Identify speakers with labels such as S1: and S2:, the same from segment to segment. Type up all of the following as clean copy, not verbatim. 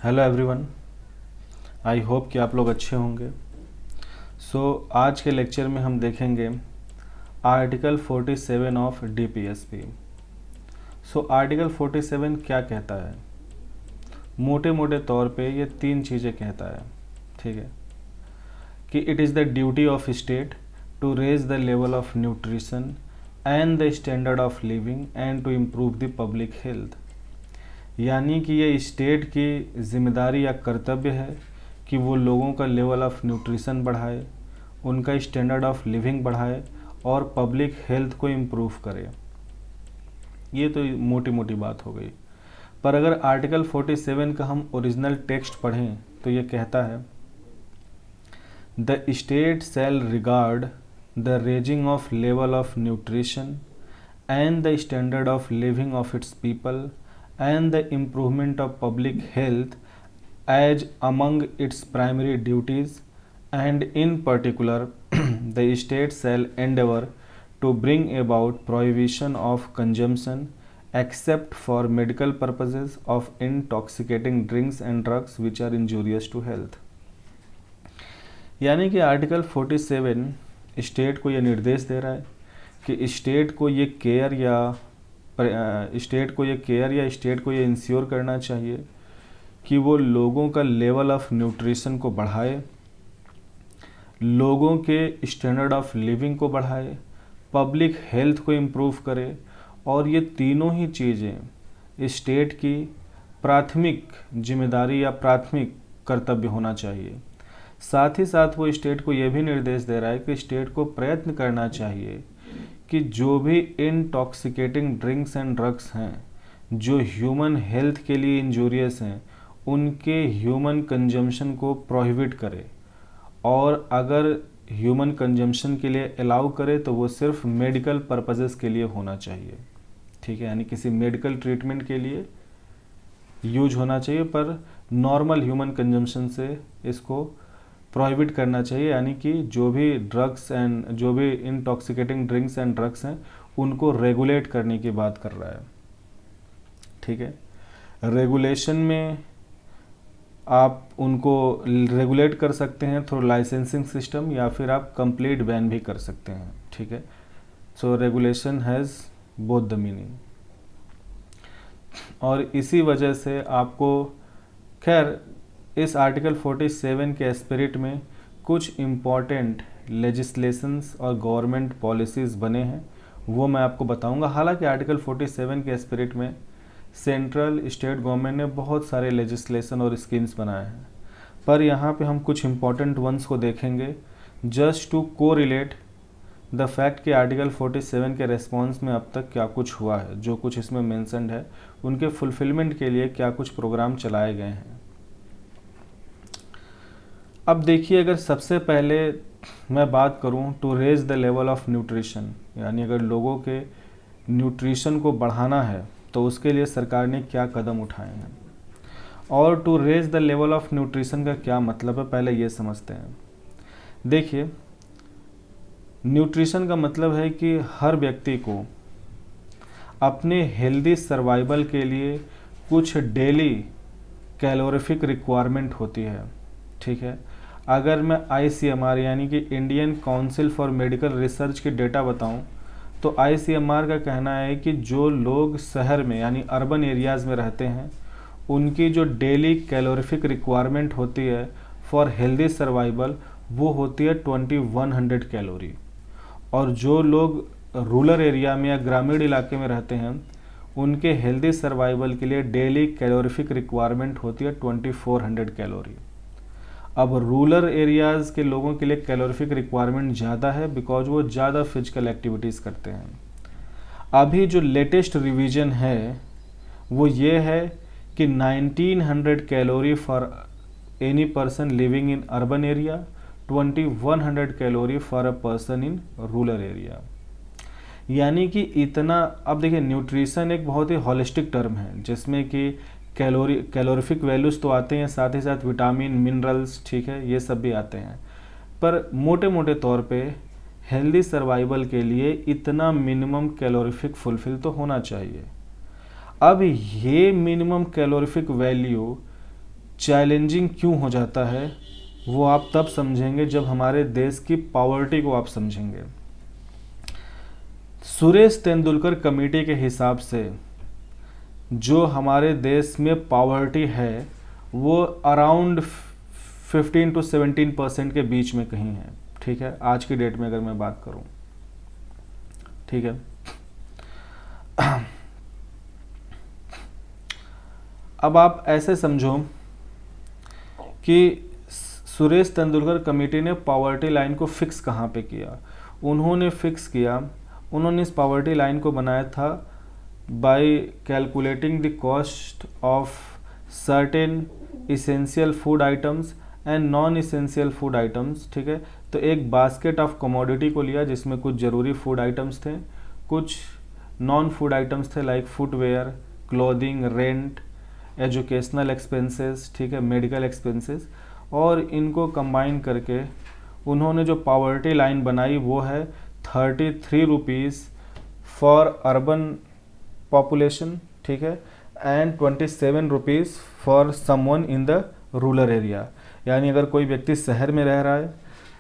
S1: Hello everyone, I hope कि आप लोग अच्छे होंगे। आज के लेक्चर में हम देखेंगे आर्टिकल 47 ऑफ डीपीएसपी। आर्टिकल 47 क्या कहता है? मोटे मोटे तौर पे ये तीन चीज़ें कहता है, ठीक है, कि it is the duty of state to raise the level of nutrition and the standard of living and to improve the public health. यानी कि ये स्टेट की जिम्मेदारी या कर्तव्य है कि वो लोगों का लेवल ऑफ न्यूट्रिशन बढ़ाए, उनका स्टैंडर्ड ऑफ लिविंग बढ़ाए और पब्लिक हेल्थ को इम्प्रूव करे। ये तो मोटी मोटी बात हो गई। पर अगर आर्टिकल 47 का हम ओरिजिनल टेक्स्ट पढ़ें तो ये कहता है, the state shall regard the raising of level of nutrition and the standard of living of its people and the improvement of public health as among its primary duties, and in particular the state shall endeavor to bring about prohibition of consumption except for medical purposes of intoxicating drinks and drugs which are injurious to health। यानी कि article 47 state को यह निर्देश दे रहा है कि state को ये केयर या स्टेट को ये इंश्योर करना चाहिए कि वो लोगों का लेवल ऑफ न्यूट्रिशन को बढ़ाए, लोगों के स्टैंडर्ड ऑफ लिविंग को बढ़ाए, पब्लिक हेल्थ को इम्प्रूव करे। और ये तीनों ही चीज़ें स्टेट की प्राथमिक जिम्मेदारी या प्राथमिक कर्तव्य होना चाहिए। साथ ही साथ वो स्टेट को ये भी निर्देश दे रहा है कि स्टेट को प्रयत्न करना चाहिए कि जो भी इंटॉक्सिकेटिंग ड्रिंक्स एंड ड्रग्स हैं जो ह्यूमन हेल्थ के लिए इंजूरियस हैं, उनके ह्यूमन कंजम्पशन को प्रोहिबिट करे, और अगर ह्यूमन कंजम्पशन के लिए अलाउ करे तो वो सिर्फ मेडिकल पर्पसेस के लिए होना चाहिए, ठीक है, यानी किसी मेडिकल ट्रीटमेंट के लिए यूज होना चाहिए, पर नॉर्मल ह्यूमन कंजम्पशन से इसको प्रोहिबिट करना चाहिए। यानी कि जो भी इंटॉक्सिकेटिंग ड्रिंक्स एंड ड्रग्स हैं उनको रेगुलेट करने की बात कर रहा है, ठीक है। रेगुलेशन में आप उनको रेगुलेट कर सकते हैं थ्रू लाइसेंसिंग सिस्टम, या फिर आप कंप्लीट बैन भी कर सकते हैं, ठीक है। Regulation has both the meaning. और इसी वजह से आपको खैर इस आर्टिकल 47 के स्पिरिट में कुछ इम्पॉर्टेंट लेजिस्लेशंस और गवर्नमेंट पॉलिसीज़ बने हैं, वो मैं आपको बताऊंगा। हालांकि आर्टिकल 47 के स्पिरिट में सेंट्रल स्टेट गवर्नमेंट ने बहुत सारे लेजिस्लेशन और स्कीम्स बनाए हैं, पर यहाँ पे हम कुछ इम्पॉर्टेंट वंस को देखेंगे जस्ट टू को रिलेट द फैक्ट कि आर्टिकल 47 के रेस्पॉन्स में अब तक क्या कुछ हुआ है, जो कुछ इसमें मेंशन्ड है उनके फुलफिलमेंट के लिए क्या कुछ प्रोग्राम चलाए गए हैं। अब देखिए, अगर सबसे पहले मैं बात करूं to raise the level of nutrition, यानी अगर लोगों के न्यूट्रिशन को बढ़ाना है तो उसके लिए सरकार ने क्या कदम उठाए हैं। और to raise the level of nutrition का क्या मतलब है, पहले ये समझते हैं। देखिए, न्यूट्रिशन का मतलब है कि हर व्यक्ति को अपने हेल्दी सर्वाइवल के लिए कुछ डेली कैलोरीफिक रिक्वायरमेंट होती है, ठीक है। अगर मैं ICMR यानी कि Indian council for medical research के डेटा बताऊं तो ICMR का कहना है कि जो लोग शहर में यानी अर्बन एरियाज़ में रहते हैं उनकी जो डेली कैलोरीफिक रिक्वायरमेंट होती है फॉर हेल्दी सर्वाइवल वो होती है 2100 कैलोरी, और जो लोग रूरल एरिया में या ग्रामीण इलाके में रहते हैं उनके हेल्दी सर्वाइवल के लिए डेली कैलोरीफिक रिक्वायरमेंट होती है 2400 कैलोरी। अब रूरल एरियाज़ के लोगों के लिए कैलोरीफिक रिक्वायरमेंट ज़्यादा है बिकॉज वो ज़्यादा फिजिकल एक्टिविटीज़ करते हैं। अभी जो लेटेस्ट रिवीजन है वो ये है कि 1900 calorie for any person living in urban area, 2100 calorie for a person in rural area. यानी कि इतना, अब देखिए न्यूट्रिशन एक बहुत ही हॉलिस्टिक टर्म है जिसमें कि कैलोरीफिक वैल्यूज़ तो आते हैं, साथ ही साथ विटामिन, मिनरल्स, ठीक है, ये सब भी आते हैं, पर मोटे मोटे तौर पे हेल्दी सर्वाइवल के लिए इतना मिनिमम कैलोरीफिक फुलफिल तो होना चाहिए। अब ये मिनिमम कैलोरीफिक वैल्यू चैलेंजिंग क्यों हो जाता है वो आप तब समझेंगे जब हमारे देश की पॉवर्टी को आप समझेंगे। सुरेश तेंदुलकर कमेटी के हिसाब से जो हमारे देश में पॉवर्टी है वो अराउंड 15 to 17% के बीच में कहीं है, ठीक है, आज की डेट में अगर मैं बात करूं, ठीक है। अब आप ऐसे समझो कि सुरेश तेंदुलकर कमेटी ने पॉवर्टी लाइन को फिक्स कहाँ पे किया। उन्होंने इस पॉवर्टी लाइन को बनाया था bye calculating the cost of certain essential food items and non essential food items, ठीक है। तो एक बास्केट ऑफ कमोडिटी को लिया जिसमें कुछ ज़रूरी फूड आइटम्स थे, कुछ नॉन फूड आइटम्स थे like footwear, clothing, rent, educational expenses, ठीक है, मेडिकल एक्सपेंसेस, और इनको कंबाइन करके उन्होंने जो पॉवर्टी लाइन बनाई वो है 33 रुपीज़ फॉर अर्बन पॉपुलेशन, ठीक है, and 27 rupees for someone in the rural area. यानी अगर कोई व्यक्ति शहर में रह रहा है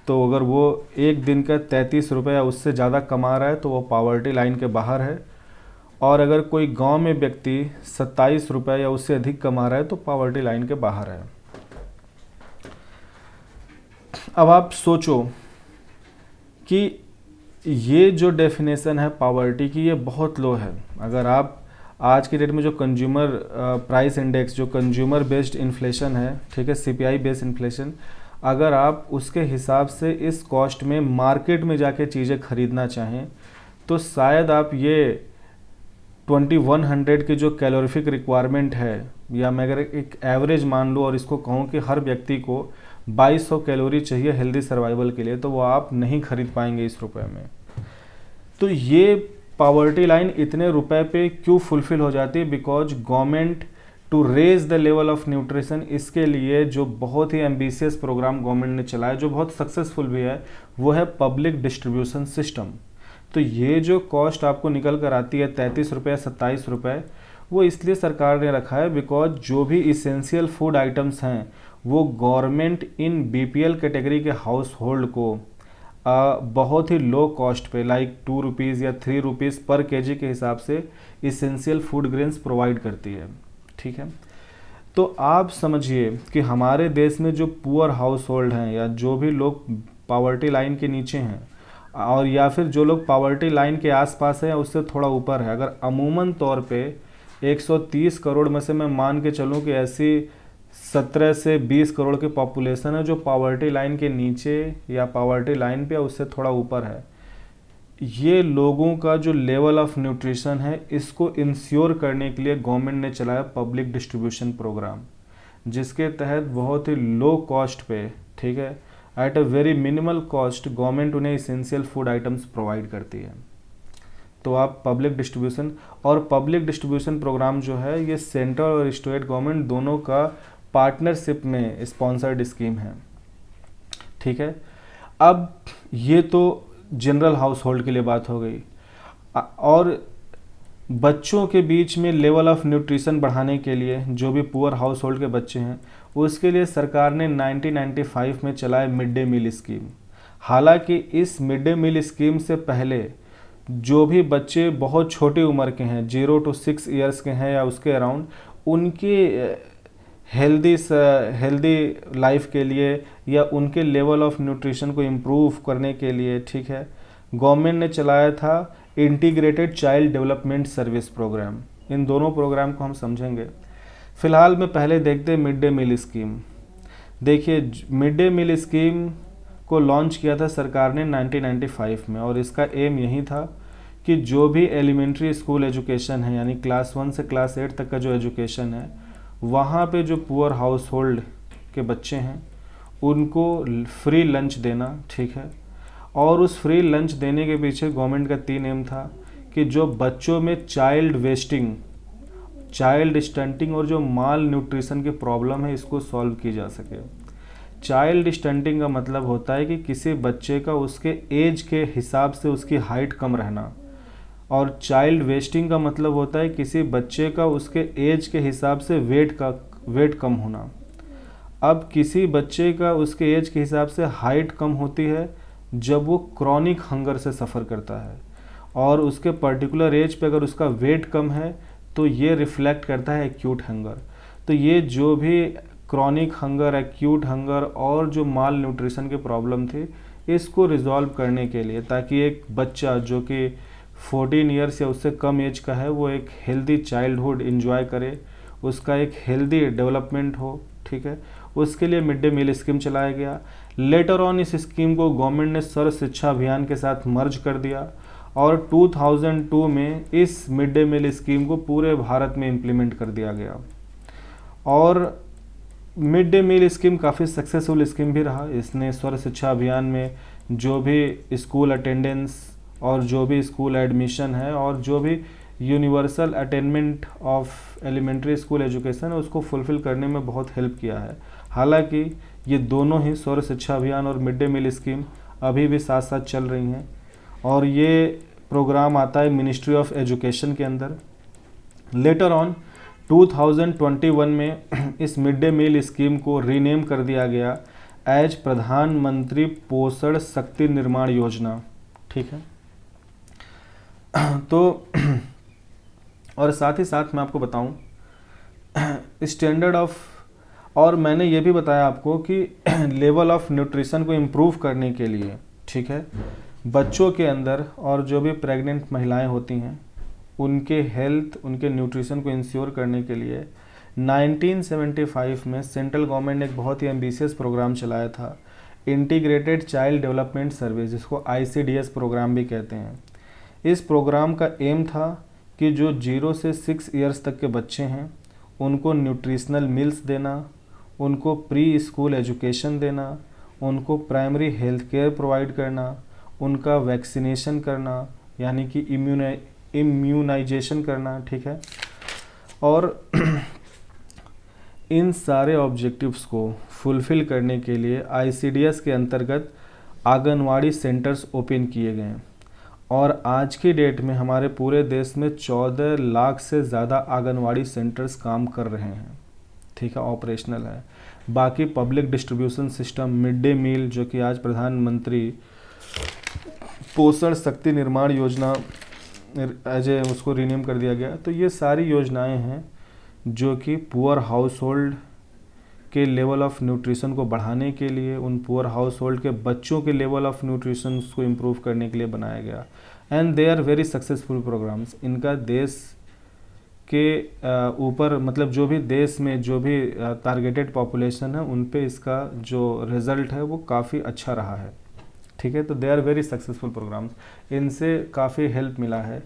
S1: तो अगर वो एक दिन का 33 रुपये या उससे ज़्यादा कमा रहा है तो वो पॉवर्टी लाइन के बाहर है, और अगर कोई गांव में व्यक्ति 27 रुपये या उससे अधिक कमा रहा है तो पॉवर्टी लाइन के बाहर है। अब आप सोचो कि ये जो डेफिनेशन है पॉवर्टी की ये बहुत लो है। अगर आप आज की डेट में जो कंज्यूमर प्राइस इंडेक्स, जो कंज्यूमर बेस्ड इन्फ्लेशन है, ठीक है, सीपीआई बेस्ड इन्फ्लेशन, अगर आप उसके हिसाब से इस कॉस्ट में मार्केट में जाके चीज़ें खरीदना चाहें तो शायद आप ये 2100 की जो कैलोरीफिक रिक्वायरमेंट है, या मैं अगर एक एवरेज मान लूँ और इसको कहूँ कि हर व्यक्ति को 2200 कैलोरी चाहिए हेल्दी सर्वाइवल के लिए, तो वो आप नहीं खरीद पाएंगे इस रुपए में। तो ये पॉवर्टी लाइन इतने रुपए पे क्यों फुलफिल हो जाती है? Because government to raise the level of nutrition, इसके लिए जो बहुत ही एम्बिशियस प्रोग्राम गवर्नमेंट ने चलाया, जो बहुत सक्सेसफुल भी है, वो है पब्लिक डिस्ट्रीब्यूशन सिस्टम। तो ये जो कॉस्ट आपको निकल कर आती है 33 रुपये 27 रुपये, वो इसलिए सरकार ने रखा है बिकॉज जो भी इसेंशियल फूड आइटम्स हैं वो गवर्नमेंट इन बीपीएल कैटेगरी के हाउस होल्ड को बहुत ही लो कॉस्ट पे लाइक 2 रुपीज़ या 3 रुपीज़ पर केजी के हिसाब से इसेंशियल फूड ग्रेन्स प्रोवाइड करती है, ठीक है। तो आप समझिए कि हमारे देश में जो पुअर हाउस होल्ड हैं या जो भी लोग पॉवर्टी लाइन के नीचे हैं और या फिर जो लोग पॉवर्टी लाइन के आसपास है उससे थोड़ा ऊपर है, अगर अमूमन तौर पे 130 करोड़ में से मैं मान के चलूँ कि ऐसी 17 से 20 करोड़ की पॉपुलेशन है जो पॉवर्टी लाइन के नीचे या पॉवर्टी लाइन पे उससे थोड़ा ऊपर है। ये लोगों का जो लेवल ऑफ न्यूट्रिशन है इसको इंश्योर करने के लिए गवर्नमेंट ने चलाया पब्लिक डिस्ट्रीब्यूशन प्रोग्राम, जिसके तहत बहुत ही लो कॉस्ट पे, ठीक है, at a very minimal cost government उन्हें इसेंशियल फूड आइटम्स प्रोवाइड करती है। तो आप पब्लिक डिस्ट्रीब्यूशन प्रोग्राम जो है ये सेंट्रल और स्टेट गवर्नमेंट दोनों का पार्टनरशिप में स्पॉन्सर्ड स्कीम है, ठीक है। अब ये तो जनरल हाउस होल्ड के लिए बात हो गई, और बच्चों के बीच में लेवल ऑफ न्यूट्रिशन बढ़ाने के लिए जो भी पुअर हाउस होल्ड के बच्चे हैं उसके लिए सरकार ने 1995 में चलाए मिड डे मील स्कीम। हालांकि इस मिड डे मील स्कीम से पहले जो भी बच्चे बहुत छोटी उम्र के हैं, 0 to 6 ईयर्स के हैं या उसके अराउंड, उनकी हेल्दी लाइफ के लिए या उनके लेवल ऑफ न्यूट्रिशन को इम्प्रूव करने के लिए, ठीक है, गवर्नमेंट ने चलाया था integrated child development service program. इन दोनों प्रोग्राम को हम समझेंगे। फ़िलहाल में पहले देखते हैं मिड डे मील स्कीम। देखिए, मिड डे मील स्कीम को लॉन्च किया था सरकार ने 1995 में, और इसका एम यही था कि जो भी एलिमेंट्री स्कूल एजुकेशन है यानी क्लास 1 से क्लास 8 तक का जो एजुकेशन है वहाँ पे जो पुअर हाउस होल्ड के बच्चे हैं उनको फ्री लंच देना, ठीक है। और उस फ्री लंच देने के पीछे गवर्नमेंट का 3 एम था कि जो बच्चों में चाइल्ड वेस्टिंग, चाइल्ड स्टंटिंग और जो माल न्यूट्रिशन की प्रॉब्लम है इसको सॉल्व की जा सके। चाइल्ड स्टंटिंग का मतलब होता है कि किसी बच्चे का उसके एज के हिसाब से उसकी हाइट कम रहना, और चाइल्ड वेस्टिंग का मतलब होता है किसी बच्चे का उसके एज के हिसाब से वेट कम होना। अब किसी बच्चे का उसके एज के हिसाब से हाइट कम होती है जब वो क्रॉनिक हंगर से सफ़र करता है, और उसके पर्टिकुलर एज पे अगर उसका वेट कम है तो ये रिफ्लेक्ट करता है एक्यूट हंगर। तो ये जो भी क्रॉनिक हंगर, एक्यूट हंगर और जो माल न्यूट्रिशन के प्रॉब्लम थी, इसको रिजॉल्व करने के लिए, ताकि एक बच्चा जो कि 14 ईयर्स या उससे कम एज का है वो एक हेल्दी चाइल्डहुड एंजॉय करे, उसका एक हेल्दी डेवलपमेंट हो, ठीक है, उसके लिए मिड डे मील स्कीम चलाया गया। लेटर ऑन इस स्कीम को गवर्नमेंट ने सर्व शिक्षा अभियान के साथ मर्ज कर दिया और 2002 में इस मिड डे मील स्कीम को पूरे भारत में इम्प्लीमेंट कर दिया गया। और मिड डे मील स्कीम काफ़ी सक्सेसफुल स्कीम भी रहा। इसने सर्व शिक्षा अभियान में जो भी स्कूल अटेंडेंस और जो भी स्कूल एडमिशन है और जो भी universal attainment of elementary school education है उसको फुलफ़िल करने में बहुत हेल्प किया है। हालांकि ये दोनों ही सर्व शिक्षा अभियान और मिड डे मील स्कीम अभी भी साथ साथ चल रही हैं, और ये प्रोग्राम आता है मिनिस्ट्री ऑफ एजुकेशन के अंदर। लेटर ऑन 2021 में इस मिड डे मील स्कीम को रीनेम कर दिया गया एज प्रधानमंत्री पोषण शक्ति निर्माण योजना, ठीक है। तो और साथ ही साथ मैं आपको बताऊं स्टैंडर्ड ऑफ, और मैंने ये भी बताया आपको कि लेवल ऑफ न्यूट्रिशन को इम्प्रूव करने के लिए, ठीक है, बच्चों के अंदर और जो भी प्रेग्नेंट महिलाएं होती हैं उनके हेल्थ, उनके न्यूट्रिशन को इंश्योर करने के लिए 1975 में सेंट्रल गवर्नमेंट ने एक बहुत ही एम्बिशियस प्रोग्राम चलाया था, इंटीग्रेटेड चाइल्ड डेवलपमेंट सर्विस, जिसको ICDS प्रोग्राम भी कहते हैं। इस प्रोग्राम का एम था कि जो 0 से 6 ईयर्स तक के बच्चे हैं उनको न्यूट्रिशनल मील्स देना, उनको प्री स्कूल एजुकेशन देना, उनको प्राइमरी हेल्थ केयर प्रोवाइड करना, उनका वैक्सीनेशन करना यानी कि इम्यूनाइजेशन करना, ठीक है। और इन सारे ऑब्जेक्टिव्स को फुलफ़िल करने के लिए ICDS के अंतर्गत आंगनवाड़ी सेंटर्स ओपन किए गए और आज की डेट में हमारे पूरे देश में 14 लाख से ज़्यादा आंगनवाड़ी सेंटर्स काम कर रहे हैं, ठीक है, ऑपरेशनल है। बाकी public distribution system, mid day meal जो कि आज प्रधानमंत्री पोषण शक्ति निर्माण योजना एज ए उसको रीनेम कर दिया गया। तो ये सारी योजनाएं हैं जो कि पुअर हाउस होल्ड के लेवल ऑफ न्यूट्रिशन को बढ़ाने के लिए, उन पुअर हाउस होल्ड के बच्चों के लेवल ऑफ न्यूट्रिशन को इम्प्रूव करने के लिए बनाया गया। And they are very successful programmes. इनका देश के ऊपर, मतलब जो भी देश में जो भी टारगेटेड पॉपुलेशन है उन पे इसका जो रिज़ल्ट है वो काफ़ी अच्छा रहा है, ठीक है। तो they are very successful programmes, इनसे काफ़ी हेल्प मिला है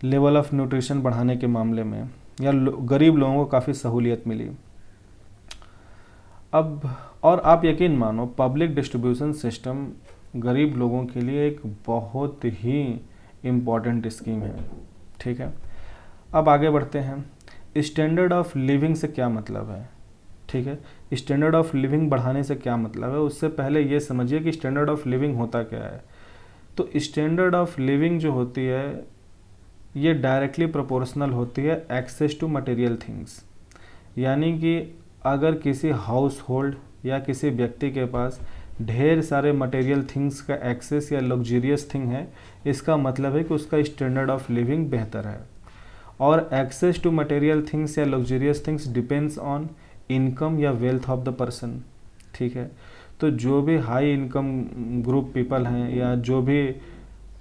S1: लेवल ऑफ न्यूट्रिशन बढ़ाने के मामले में, या गरीब लोगों को काफ़ी सहूलियत मिली। अब और आप यकीन मानो पब्लिक डिस्ट्रीब्यूशन सिस्टम गरीब लोगों के लिए एक बहुत ही इम्पॉर्टेंट स्कीम है, ठीक है। अब आगे बढ़ते हैं। स्टैंडर्ड ऑफ लिविंग से क्या मतलब है, ठीक है। स्टैंडर्ड ऑफ लिविंग बढ़ाने से क्या मतलब है, उससे पहले ये समझिए कि स्टैंडर्ड ऑफ लिविंग होता क्या है। तो स्टैंडर्ड ऑफ लिविंग जो होती है ये डायरेक्टली प्रोपोर्शनल होती है एक्सेस टू मटेरियल थिंग्स, यानी कि अगर किसी हाउस होल्ड या किसी व्यक्ति के पास ढेर सारे मटेरियल थिंग्स का एक्सेस या लग्जरियस थिंग है, इसका मतलब है कि उसका स्टैंडर्ड ऑफ लिविंग बेहतर है। और एक्सेस टू मटेरियल थिंग्स या luxurious things depends on income या वेल्थ ऑफ द पर्सन, ठीक है। तो जो भी हाई इनकम ग्रुप पीपल हैं या जो भी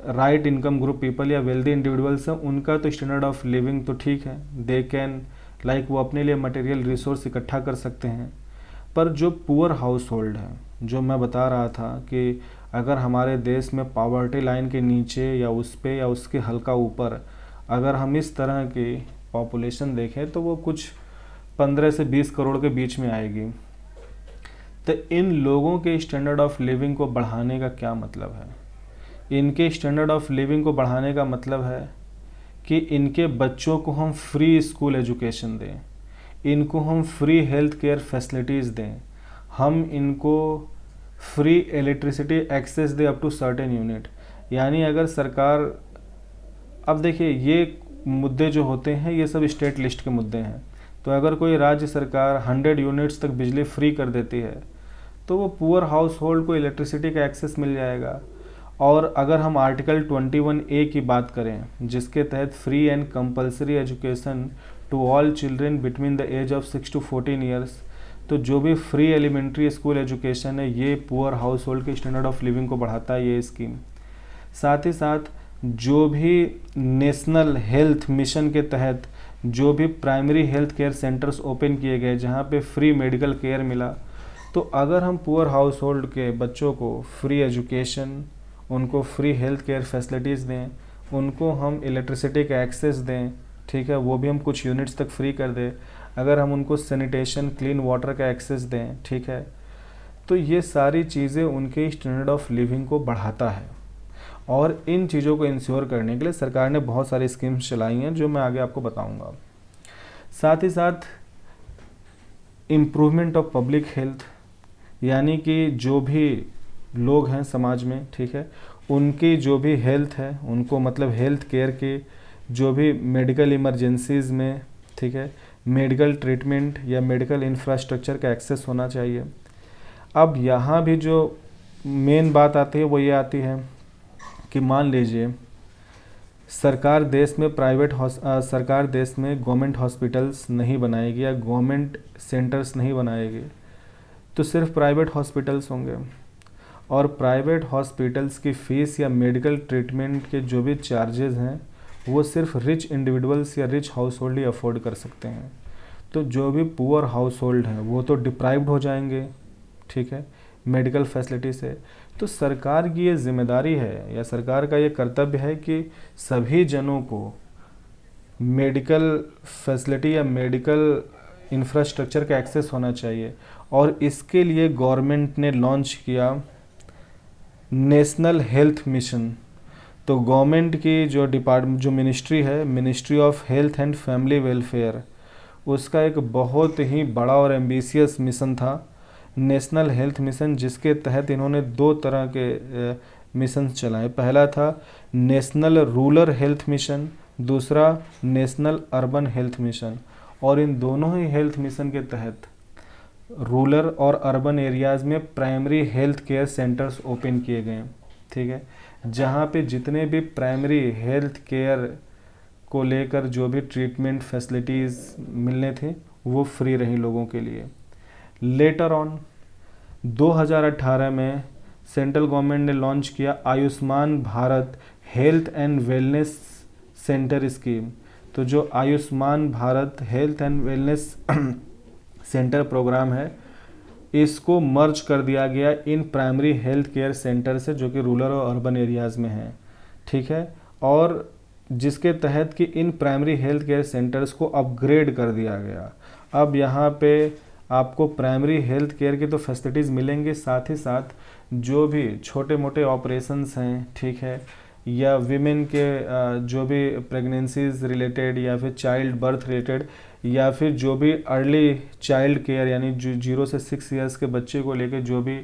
S1: राइट इनकम ग्रुप पीपल या वेल्दी इंडिविजुअल्स हैं, उनका तो स्टैंडर्ड ऑफ लिविंग तो ठीक है, दे कैन लाइक वो अपने लिए मटेरियल रिसोर्स इकट्ठा कर सकते हैं। पर जो पुअर हाउस होल्ड है, जो मैं बता रहा था कि अगर हमारे देश में पॉवर्टी लाइन के नीचे या उस पे या उसके हल्का ऊपर अगर हम इस तरह की पॉपुलेशन देखें तो वो कुछ 15 से 20 करोड़ के बीच में आएगी। तो इन लोगों के स्टैंडर्ड ऑफ लिविंग को बढ़ाने का क्या मतलब है? इनके स्टैंडर्ड ऑफ लिविंग को बढ़ाने का मतलब है कि इनके बच्चों को हम फ्री स्कूल एजुकेशन दें, इनको हम फ्री हेल्थ केयर फैसिलिटीज़ दें, हम इनको फ्री इलेक्ट्रिसिटी एक्सेस दें अप टू सर्टेन यूनिट। यानी अगर सरकार, अब देखिए ये मुद्दे जो होते हैं ये सब स्टेट लिस्ट के मुद्दे हैं, तो अगर कोई राज्य सरकार 100 यूनिट्स तक बिजली फ्री कर देती है तो वो पुअर हाउस होल्ड को इलेक्ट्रिसिटी का एक्सेस मिल जाएगा। और अगर हम आर्टिकल 21A की बात करें, जिसके तहत free and compulsory education to all children between the age of 6 to 14 years, तो जो भी फ्री एलिमेंट्री स्कूल एजुकेशन है ये पुअर हाउस होल्ड के स्टैंडर्ड ऑफ लिविंग को बढ़ाता है ये स्कीम। साथ ही साथ जो भी नेशनल हेल्थ मिशन के तहत जो भी primary health care centres open किए गए जहाँ पे फ्री मेडिकल केयर मिला, तो अगर हम पुअर हाउस होल्ड के बच्चों को फ्री एजुकेशन, उनको फ्री हेल्थ केयर फैसिलिटीज़ दें, उनको हम इलेक्ट्रिसिटी का एक्सेस दें, ठीक है, वो भी हम कुछ यूनिट्स तक फ्री कर दें, अगर हम उनको सैनिटेशन क्लीन वाटर का एक्सेस दें, ठीक है, तो ये सारी चीज़ें उनके स्टैंडर्ड ऑफ लिविंग को बढ़ाता है। और इन चीज़ों को इंश्योर करने के लिए सरकार ने बहुत सारी स्कीम्स चलाई हैं जो मैं आगे आपको बताऊंगा। साथ ही साथ इम्प्रूवमेंट ऑफ पब्लिक हेल्थ, यानी कि जो भी लोग हैं समाज में, ठीक है, उनकी जो भी हेल्थ है, उनको मतलब हेल्थ केयर के जो भी मेडिकल इमरजेंसीज़ में, ठीक है, मेडिकल ट्रीटमेंट या मेडिकल इंफ्रास्ट्रक्चर का एक्सेस होना चाहिए। अब यहाँ भी जो मेन बात आती है वो ये आती है कि मान लीजिए सरकार देश में गवर्नमेंट हॉस्पिटल्स नहीं बनाएगी या गवर्नमेंट सेंटर्स नहीं बनाएगी, तो सिर्फ प्राइवेट हॉस्पिटल्स होंगे और प्राइवेट हॉस्पिटल्स की फ़ीस या मेडिकल ट्रीटमेंट के जो भी चार्जेस हैं वो सिर्फ रिच इंडिविजुअल्स या रिच हाउस होल्ड ही अफोर्ड कर सकते हैं। तो जो भी पुअर हाउस होल्ड हैं वो तो डिप्राइव्ड हो जाएंगे, ठीक है, मेडिकल फैसिलिटी से। तो सरकार की ये जिम्मेदारी है या सरकार का ये कर्तव्य है कि सभी जनों को मेडिकल फैसिलिटी या मेडिकल इंफ्रास्ट्रक्चर का एक्सेस होना चाहिए। और इसके लिए गवर्नमेंट ने लॉन्च किया नेशनल हेल्थ मिशन। तो गवर्नमेंट की जो मिनिस्ट्री है, ministry of health and family welfare, उसका एक बहुत ही बड़ा और एम्बिशियस मिशन था नेशनल हेल्थ मिशन, जिसके तहत इन्होंने 2 तरह के मिशन चलाए। पहला था नेशनल रूरल हेल्थ मिशन, दूसरा नेशनल अर्बन हेल्थ मिशन। और इन दोनों ही हेल्थ मिशन के तहत रूरल और अर्बन एरियाज़ में primary health care centres open किए गए, ठीक है, जहाँ पे जितने भी प्राइमरी हेल्थ केयर को लेकर जो भी ट्रीटमेंट फैसिलिटीज़ मिलने थे वो फ्री रही लोगों के लिए। लेटर ऑन 2018 में सेंट्रल गवर्नमेंट ने लॉन्च किया Ayushman Bharat health and wellness centre scheme. तो जो Ayushman Bharat health and wellness centre programme है, इसको मर्ज कर दिया गया in primary health care centre से जो कि रूरल और अर्बन एरियाज़ में हैं, ठीक है, और जिसके तहत कि इन प्राइमरी हेल्थ केयर सेंटर्स को अपग्रेड कर दिया गया। अब यहाँ पे आपको प्राइमरी हेल्थ केयर की तो फैसिलिटीज़ मिलेंगे, साथ ही साथ जो भी छोटे मोटे ऑपरेशंस हैं, ठीक है, या विमेन के जो भी प्रेगनेंसीज रिलेटेड या फिर चाइल्ड बर्थ रिलेटेड या फिर जो भी अर्ली चाइल्ड केयर यानी जो 0 से 6 ईयर्स के बच्चे को लेकर जो भी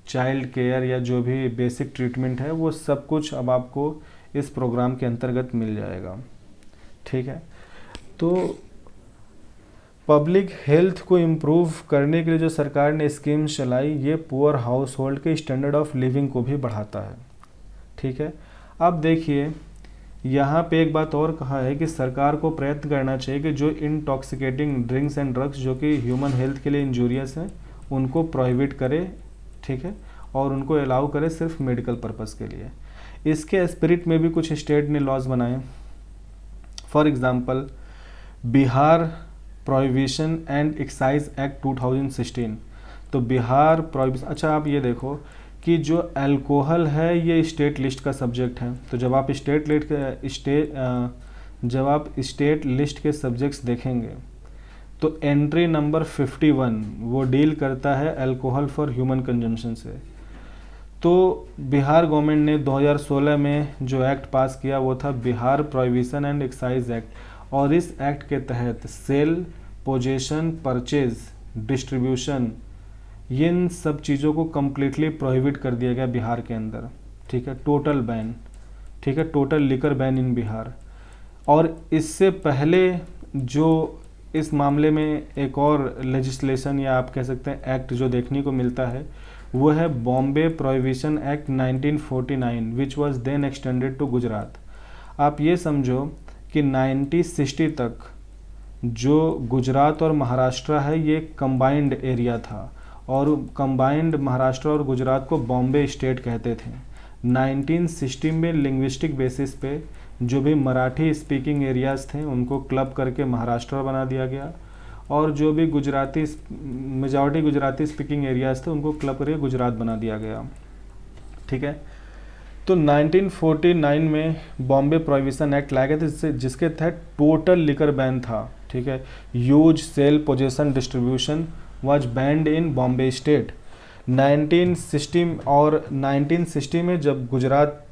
S1: चाइल्ड केयर या जो भी बेसिक ट्रीटमेंट है वो सब कुछ अब आपको इस प्रोग्राम के अंतर्गत मिल जाएगा, ठीक है। तो पब्लिक हेल्थ को इम्प्रूव करने के लिए जो सरकार ने स्कीम चलाई, ये पुअर हाउस होल्ड के स्टैंडर्ड ऑफ लिविंग को भी बढ़ाता है, ठीक है। अब देखिए यहाँ पे एक बात और कहा है कि सरकार को प्रयत्न करना चाहिए कि जो इंटॉक्सिकेटिंग ड्रिंक्स एंड ड्रग्स जो कि ह्यूमन हेल्थ के लिए इंजूरियस हैं उनको प्रोहिबिट करे, ठीक है, और उनको अलाउ करे सिर्फ मेडिकल पर्पज़ के लिए। इसके स्पिरिट में भी कुछ स्टेट ने लॉज बनाए। For example Bihar prohibition and excise act 2016। तो बिहार प्रोहिबिशन, अच्छा आप ये देखो कि जो अल्कोहल है ये स्टेट लिस्ट का सब्जेक्ट है। तो जब आप स्टेट लिस्ट के सब्जेक्ट्स देखेंगे तो एंट्री नंबर 51 वो डील करता है अल्कोहल फॉर ह्यूमन कंजम्पशन से। तो बिहार गवर्नमेंट ने 2016 में जो एक्ट पास किया वो था Bihar prohibition and excise act, और इस एक्ट के तहत सेल, पोजेशन, परचेज, डिस्ट्रीब्यूशन, इन सब चीज़ों को कम्प्लीटली प्रोहिबिट कर दिया गया बिहार के अंदर, ठीक है, टोटल बैन, ठीक है, total liquor ban in Bihar. और इससे पहले जो इस मामले में एक और लेजिस्लेशन या आप कह सकते हैं एक्ट जो देखने को मिलता है वो है Bombay prohibition act 1949 which was then extended to Gujarat. आप ये समझो कि 1960 तक जो गुजरात और महाराष्ट्र है ये कंबाइंड एरिया था और कंबाइंड महाराष्ट्र और गुजरात को बॉम्बे स्टेट कहते थे। 1960 में लिंग्विस्टिक बेसिस पे जो भी मराठी स्पीकिंग एरियाज़ थे उनको क्लब करके महाराष्ट्र बना दिया गया और जो भी Gujarati majority Gujarati speaking areas थे उनको क्लब करके गुजरात बना दिया गया। ठीक है, तो 1949 में बॉम्बे प्रोहिबिशन एक्ट लाया गया था जिसके तहत टोटल लिकर बैन था। ठीक है, use sale possession distribution was banned in Bombay state. 1960 में जब गुजरात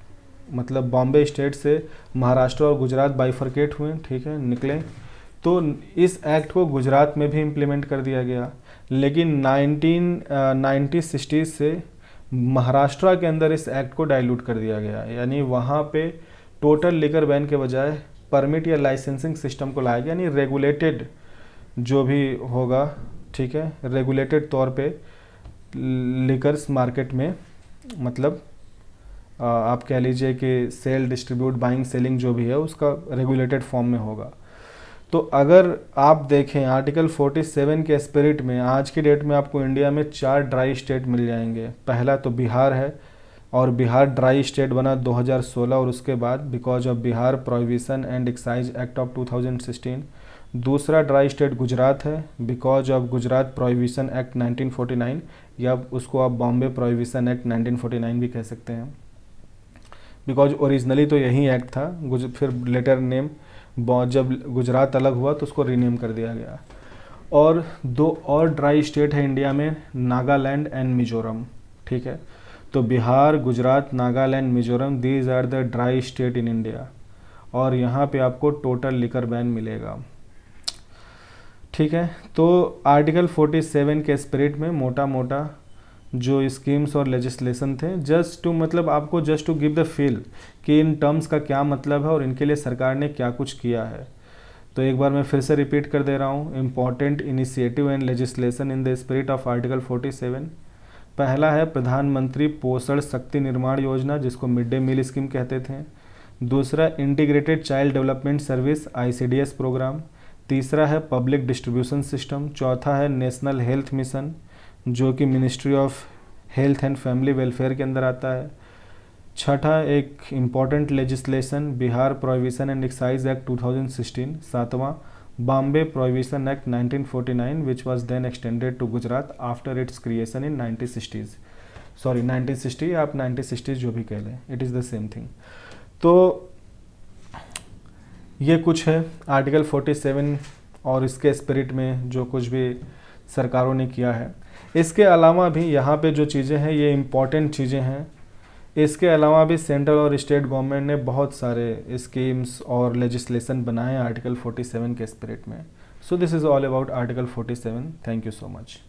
S1: मतलब बॉम्बे स्टेट से महाराष्ट्र और गुजरात बाइफरकेट हुए, ठीक है, निकले, तो इस एक्ट को गुजरात में भी इम्प्लीमेंट कर दिया गया। लेकिन 1960 से महाराष्ट्र के अंदर इस एक्ट को डाइल्यूट कर दिया गया, यानी वहाँ पे टोटल लिकर बैन के बजाय परमिट या लाइसेंसिंग सिस्टम को लाया गया, यानी रेगुलेटेड जो भी होगा, ठीक है, रेगुलेटेड तौर पे लिकर्स मार्केट में, मतलब आप कह लीजिए कि सेल डिस्ट्रीब्यूट बाइंग सेलिंग जो भी है उसका रेगुलेटेड फॉर्म में होगा। तो अगर आप देखें आर्टिकल 47 के स्पिरिट में आज की डेट में आपको इंडिया में 4 ड्राई स्टेट मिल जाएंगे। पहला तो बिहार है और बिहार ड्राई स्टेट बना 2016 और उसके बाद because of Bihar prohibition and excise act of 2016। दूसरा ड्राई स्टेट गुजरात है because of Gujarat prohibition act 1949 या उसको आप बॉम्बे प्रोहिबिशन एक्ट 1949 भी कह सकते हैं बिकॉज ओरिजिनली तो यही एक्ट था, फिर लेटर नेम जब गुजरात अलग हुआ तो उसको रीनेम कर दिया गया। और 2 और ड्राई स्टेट है इंडिया में, नागालैंड एंड मिजोरम। ठीक है, तो Bihar, Gujarat, Nagaland, Mizoram, these are the dry state in India और यहाँ पे आपको टोटल लिकर बैन मिलेगा। ठीक है, तो आर्टिकल 47 के स्पिरिट में मोटा मोटा जो स्कीम्स और लेजिस्लेशन थे जस्ट टू मतलब आपको just to give the feel कि इन टर्म्स का क्या मतलब है और इनके लिए सरकार ने क्या कुछ किया है। तो एक बार मैं फिर से रिपीट कर दे रहा हूँ, important initiative and legislation in the spirit of article 47। पहला है प्रधानमंत्री पोषण शक्ति निर्माण योजना जिसको मिड डे मील स्कीम कहते थे। दूसरा integrated child development service ICDS programme. तीसरा है पब्लिक डिस्ट्रीब्यूशन सिस्टम। चौथा है नेशनल हेल्थ मिशन जो कि ministry of health and family welfare के अंदर आता है। छठा एक important legislation Bihar prohibition and excise act 2016। सातवां Bombay prohibition act 1949 which was then extended to Gujarat after its creation in 1960 या आप 1960 जो भी कह लें, it is the same thing. तो ये कुछ है आर्टिकल 47 और इसके स्पिरिट में जो कुछ भी सरकारों ने किया है। इसके अलावा भी यहाँ पे जो चीज़ें हैं ये इम्पॉर्टेंट चीज़ें हैं। इसके अलावा भी सेंट्रल और स्टेट गवर्नमेंट ने बहुत सारे स्कीम्स और लेजिस्लेशन बनाए आर्टिकल 47 के स्पिरिट में। So this is all about article 47। Thank you so much.